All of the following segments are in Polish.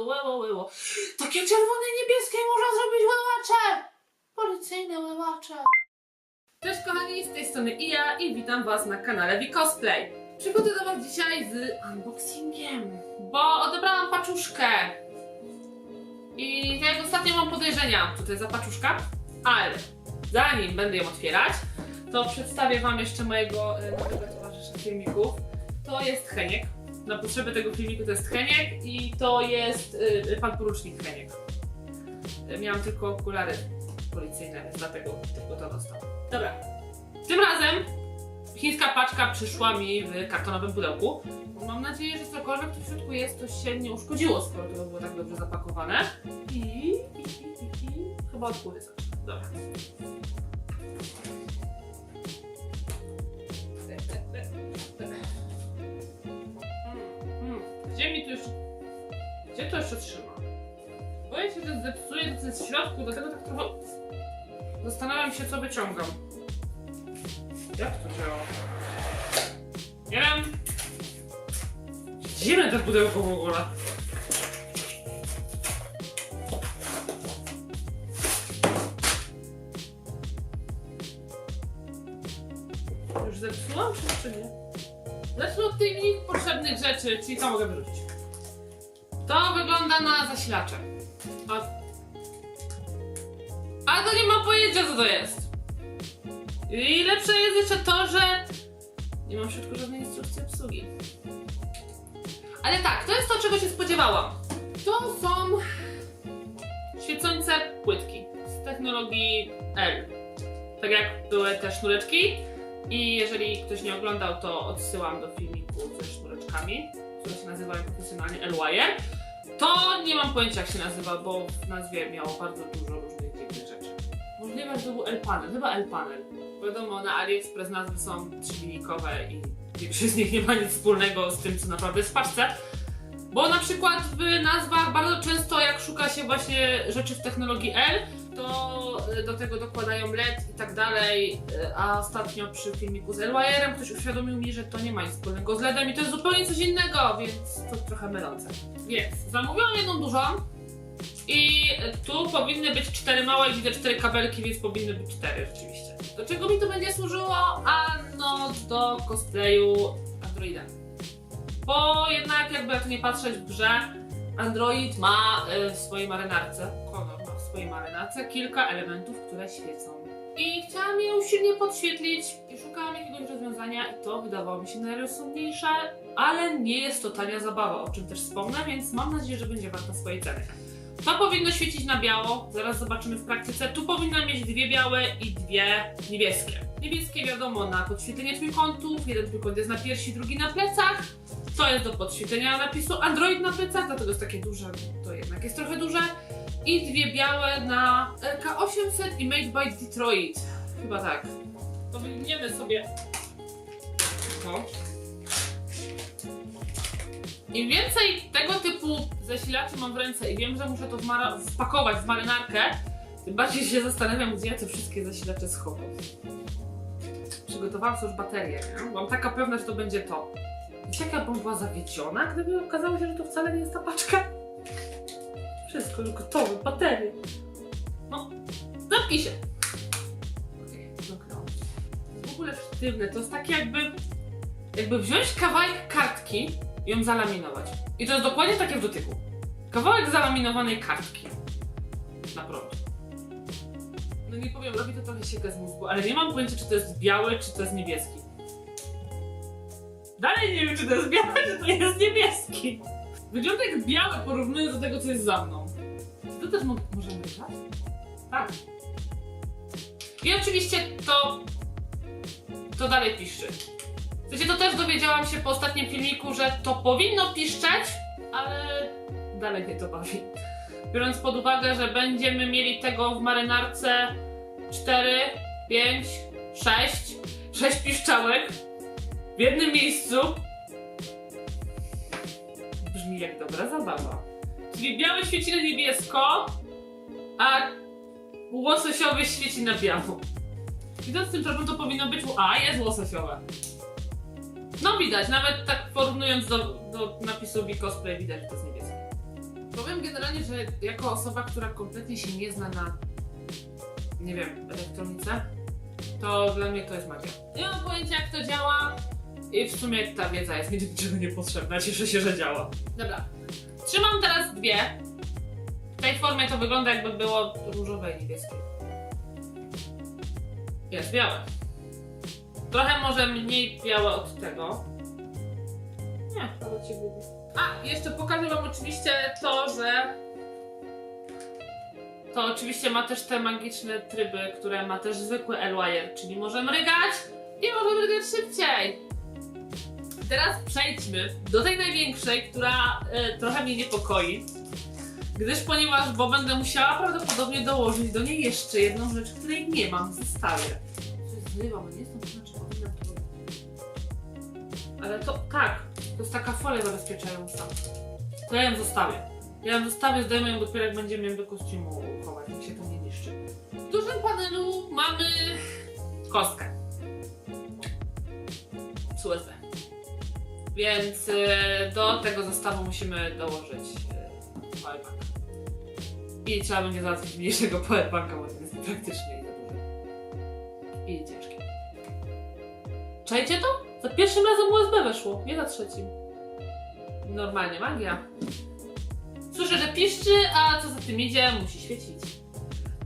łyło. Takie czerwone i niebieskie można zrobić łyłacze! Policyjne łyłacze. Cześć kochani, z tej strony Ija i witam was na kanale Wicosplay. Przychodzę do was dzisiaj z unboxingiem, bo odebrałam paczuszkę. I tak jak ostatnio mam podejrzenia, co to jest za paczuszka, ale zanim będę ją otwierać, to przedstawię wam jeszcze mojego nowego towarzysza filmików. To jest Heniek. Na potrzeby tego filmiku to jest Heniek i to jest pan porucznik Heniek. Miałam tylko okulary policyjne, więc dlatego tylko to dostał. Dobra, tym razem chińska paczka przyszła mi w kartonowym pudełku. Mam nadzieję, że cokolwiek tu w środku jest, to się nie uszkodziło, skoro to było tak dobrze zapakowane. I chyba od góry zacznę. Dobra. Gdzie to jeszcze trzyma? Boję się, że zepsuję to, co jest w środku, dlatego tak trochę zastanawiam się, co wyciągam. Jak to działa? Nie wiem. Dziwne to pudełko w ogóle. Już zepsułam, czy nie? Zacznę od tych mniej potrzebnych rzeczy, czyli co mogę wyrzucić. To wygląda na zasilacze. A to nie mam pojęcia, co to jest. I lepsze jest jeszcze to, że nie mam w środku żadnej instrukcji obsługi. Ale tak, to jest to, czego się spodziewałam. To są świecące płytki z technologii L. Tak jak były te sznureczki. I jeżeli ktoś nie oglądał, to odsyłam do filmiku ze sznureczkami, które się nazywają profesjonalnie L-Wire. To nie mam pojęcia, jak się nazywa, bo w nazwie miało bardzo dużo różnych dziwnych rzeczy. Możliwe, że to był L-Panel, chyba L-Panel. Wiadomo, na AliExpress nazwy są trzylinikowe i większość z nich nie ma nic wspólnego z tym, co naprawdę jest w paczce. Bo na przykład w nazwach bardzo często, jak szuka się właśnie rzeczy w technologii L, to do tego dokładają LED i tak dalej, a ostatnio przy filmiku z L-Wire'em ktoś uświadomił mi, że to nie ma nic wspólnego z LED-em i to jest zupełnie coś innego, więc to trochę mylące. Więc zamówiłam jedną dużą i tu powinny być 4 małe i widzę 4 kabelki, więc powinny być 4 rzeczywiście. Do czego mi to będzie służyło? Ano do cosplayu Androida. Bo jednak jakby jak nie patrzeć w grze, Android ma w swojej marynarce, Connor ma w swojej marynarce kilka elementów, które świecą. I chciałam je usilnie podświetlić i szukałam jakiegoś rozwiązania i to wydawało mi się najrozsądniejsze, ale nie jest to tania zabawa, o czym też wspomnę, więc mam nadzieję, że będzie warta swojej ceny. To powinno świecić na biało, zaraz zobaczymy w praktyce. Tu powinna mieć 2 białe i 2 niebieskie. Niebieskie wiadomo na podświetlenie trójkątów, jeden trójkąt jest na piersi, drugi na plecach. To jest do podświetlenia napisu Android na plecach, dlatego jest takie duże, to jednak jest trochę duże. I 2 białe na LK800 i Made by Detroit. Chyba tak. To wyjmiemy sobie to. Im więcej tego typu zasilaczy mam w ręce i wiem, że muszę to wpakować w marynarkę, tym bardziej się zastanawiam, gdzie ja te wszystkie zasilacze schowam. Przygotowałam sobie już baterię, nie? Byłam taka pewna, że to będzie to. Wiecie, jaka bym była zawiedziona, gdyby okazało się, że to wcale nie jest ta paczka? Wszystko już gotowe, baterie. No, zamknij się. Okej, zamknęłam. W ogóle sztywne, to jest takie jakby wziąć kawałek kartki i ją zalaminować. I to jest dokładnie takie w dotyku. Kawałek zalaminowanej kartki. Na prąd. No nie powiem, robi to trochę siekę z mózgu, ale nie mam pojęcia, czy to jest biały, czy to jest niebieski. Dalej nie wiem, czy to jest biały, czy to jest niebieski. Wygląda jak biały, porównując do tego, co jest za mną. To też możemy grać? Tak. I oczywiście to dalej piszczy. W sensie to też dowiedziałam się po ostatnim filmiku, że to powinno piszczeć, ale dalej mnie to bawi. Biorąc pod uwagę, że będziemy mieli tego w marynarce 4, 5, 6 piszczałek w jednym miejscu. Brzmi jak dobra zabawa. Czyli biały świeci na niebiesko, a łososiowy świeci na biało. Widząc tym tropem to powinno być... A, jest łososiowe. No widać, nawet tak porównując do napisu Wicosplay widać, że to jest niebieskie. Powiem generalnie, że jako osoba, która kompletnie się nie zna na, nie wiem, elektronice, to dla mnie to jest magia. Nie mam pojęcia, jak to działa i w sumie ta wiedza jest mi do niczego niepotrzebna. Cieszę się, że działa. Dobra. Trzymam teraz dwie. W tej formie to wygląda, jakby było różowe i niebieskie. Jest białe. Trochę może mniej białe od tego. Nie, ale cię gubi. A, jeszcze pokażę wam oczywiście to, że to oczywiście ma też te magiczne tryby, które ma też zwykły L-Wire, czyli może mrygać i może mrygać szybciej. Teraz przejdźmy do tej największej, która trochę mnie niepokoi, ponieważ będę musiała prawdopodobnie dołożyć do niej jeszcze jedną rzecz, której nie mam w zestawie. Zrywam, nie jestem pewna, czy powinnam to robić. Ale to tak, to jest taka folia zabezpieczająca. To ja ją zostawię. Ja ją zostawię, zdejmę ją dopiero jak będziemy ją do kostiumu chować, jak się to nie niszczy. W dużym panelu mamy kostkę z USB. Więc do tego zestawu musimy dołożyć powerbank. I trzeba będzie załatwić mniejszego powerbanka, bo to jest praktycznie i za duży. I ciężki. Czajcie to? Za pierwszym razem USB weszło, nie za trzecim. Normalnie, magia. Słyszę, że piszczy, a co za tym idzie, musi świecić.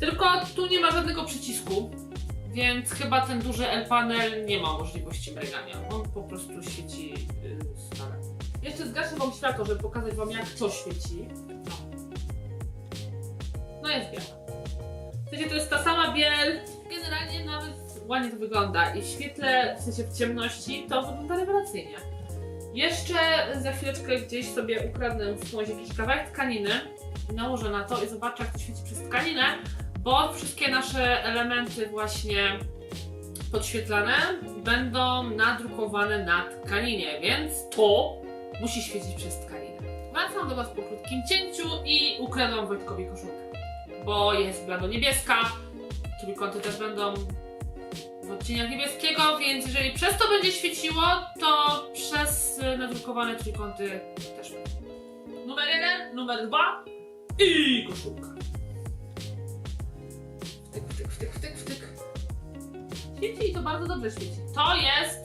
Tylko tu nie ma żadnego przycisku, więc chyba ten duży L-panel nie ma możliwości mrygania. On po prostu świeci stale. Jeszcze zgaszę wam światło, żeby pokazać wam, jak to świeci. No jest biała. W sensie to jest ta sama biel. Generalnie nawet ładnie to wygląda i w świetle, w sensie w ciemności, to wygląda rewelacyjnie. Jeszcze za chwileczkę gdzieś sobie ukradnę skądś jakiś kawałek tkaniny, nałożę na to i zobaczę, jak to świeci przez tkaninę, bo wszystkie nasze elementy właśnie podświetlane będą nadrukowane na tkaninie, więc to musi świecić przez tkaninę. Wracam do was po krótkim cięciu i ukradam Wojtkowi koszulkę, bo jest blado-niebieska, trójkąty też będą w odcieniach niebieskiego, więc jeżeli przez to będzie świeciło, to przez nadrukowane trójkąty też. Numer 1, numer 2 i koszulka. Wtyk, wtyk, wtyk, wtyk, wtyk. Świeci i to bardzo dobrze świeci. To jest,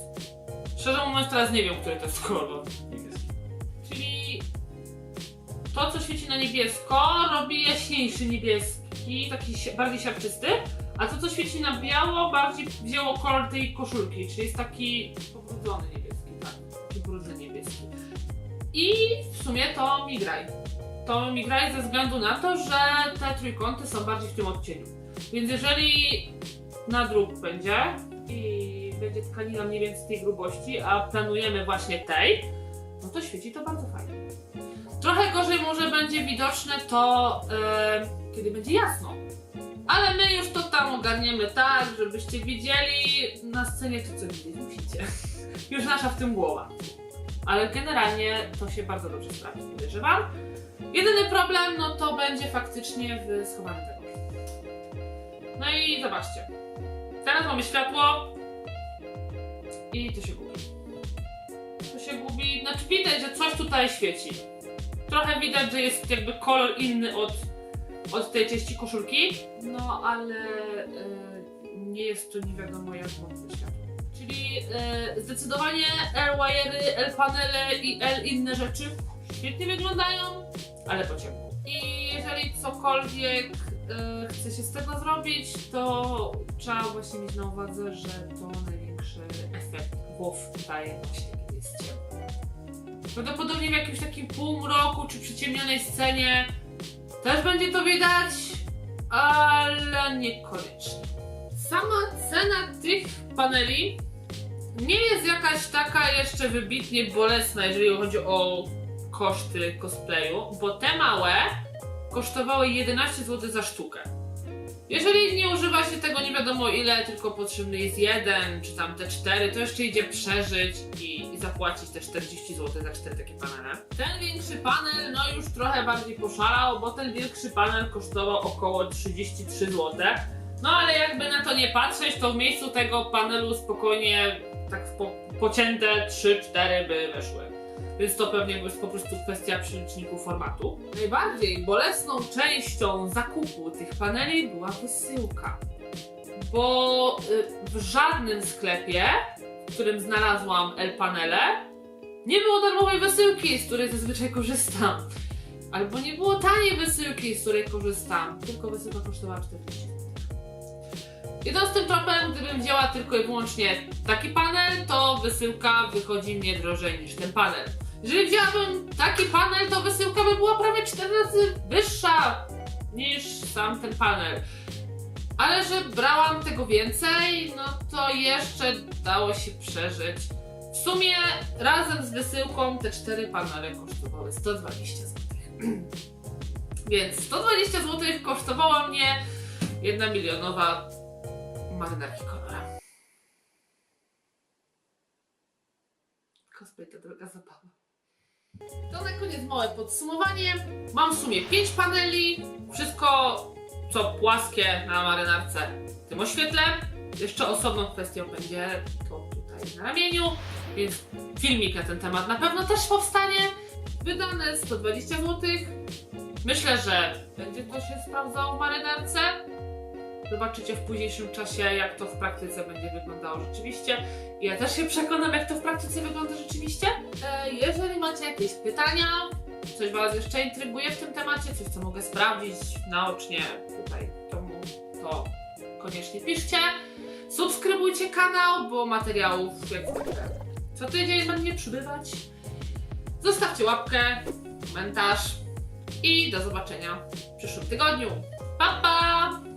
szczerze mówiąc teraz nie wiem, który to jest kolor. Niebieski. Czyli to, co świeci na niebiesko, robi jaśniejszy niebieski, taki bardziej siarczysty. A to, co świeci na biało, bardziej wzięło kolor tej koszulki, czyli jest taki pobrudzony niebieski, tak, taki brudny niebieski. I w sumie to migraj. To migraj ze względu na to, że te trójkąty są bardziej w tym odcieniu. Więc jeżeli nadruk będzie i będzie tkanina mniej więcej tej grubości, a planujemy właśnie tej, no to świeci to bardzo fajnie. Trochę gorzej może będzie widoczne to, kiedy będzie jasno. Ale my już to tam ogarniemy tak, żebyście widzieli na scenie to, co widzieć musicie. Już nasza w tym głowa. Ale generalnie to się bardzo dobrze sprawdzi, podejrzewam. Jedyny problem, no to będzie faktycznie w schowaniu tego. No i zobaczcie. Teraz mamy światło i to się gubi. To się gubi, znaczy widać, że coś tutaj świeci. Trochę widać, że jest jakby kolor inny od tej części koszulki, no ale nie jest to nie wiadomo jak mocne światło. Czyli zdecydowanie L-wire'y, L-panele i L inne rzeczy świetnie wyglądają, ale po ciemku. I jeżeli cokolwiek chce się z tego zrobić, to trzeba właśnie mieć na uwadze, że to największy efekt wow daje właśnie, kiedy jest ciemno. Prawdopodobnie w jakimś takim półmroku czy przyciemnionej scenie też będzie to widać, ale niekoniecznie. Sama cena tych paneli nie jest jakaś taka jeszcze wybitnie bolesna, jeżeli chodzi o koszty cosplayu, bo te małe kosztowały 11 zł za sztukę. Jeżeli nie używa się tego nie wiadomo ile, tylko potrzebny jest jeden, czy tam te 4, to jeszcze idzie przeżyć i zapłacić te 40 zł za 4 takie panele. Ten większy panel no już trochę bardziej poszalał, bo ten większy panel kosztował około 33 zł. No ale jakby na to nie patrzeć, to w miejscu tego panelu spokojnie tak pocięte 3-4 by weszły. więc to pewnie jest po prostu kwestia przeliczniku formatu. Najbardziej bolesną częścią zakupu tych paneli była wysyłka, bo w żadnym sklepie, w którym znalazłam L-panele, nie było darmowej wysyłki, z której zazwyczaj korzystam. Albo nie było taniej wysyłki, z której korzystam, tylko wysyłka kosztowała 40 zł. Idąc tropem, gdybym wzięła tylko i wyłącznie taki panel, to wysyłka wychodzi mnie drożej niż ten panel. Jeżeli wzięłabym taki panel, to wysyłka by była prawie 4 razy wyższa niż sam ten panel. Ale że brałam tego więcej, no to jeszcze dało się przeżyć. W sumie razem z wysyłką te 4 panele kosztowały 120 zł. Więc 120 zł kosztowała mnie 1 milionowa marynarki Conora. Cosplay to droga zabawa. To na koniec małe podsumowanie. Mam w sumie 5 paneli. Wszystko co płaskie na marynarce tym oświetlę. Jeszcze osobną kwestią będzie to tutaj na ramieniu, więc filmik na ten temat na pewno też powstanie. Wydane 120 zł. Myślę, że będzie to się sprawdzało w marynarce. Zobaczycie w późniejszym czasie, jak to w praktyce będzie wyglądało rzeczywiście. I ja też się przekonam, jak to w praktyce wygląda rzeczywiście. Jeżeli macie jakieś pytania, coś Was jeszcze intryguje w tym temacie, coś co mogę sprawdzić naocznie tutaj, to koniecznie piszcie. Subskrybujcie kanał, bo materiałów jak zwykle co tydzień będzie przybywać. Zostawcie łapkę, komentarz i do zobaczenia w przyszłym tygodniu. Pa, pa!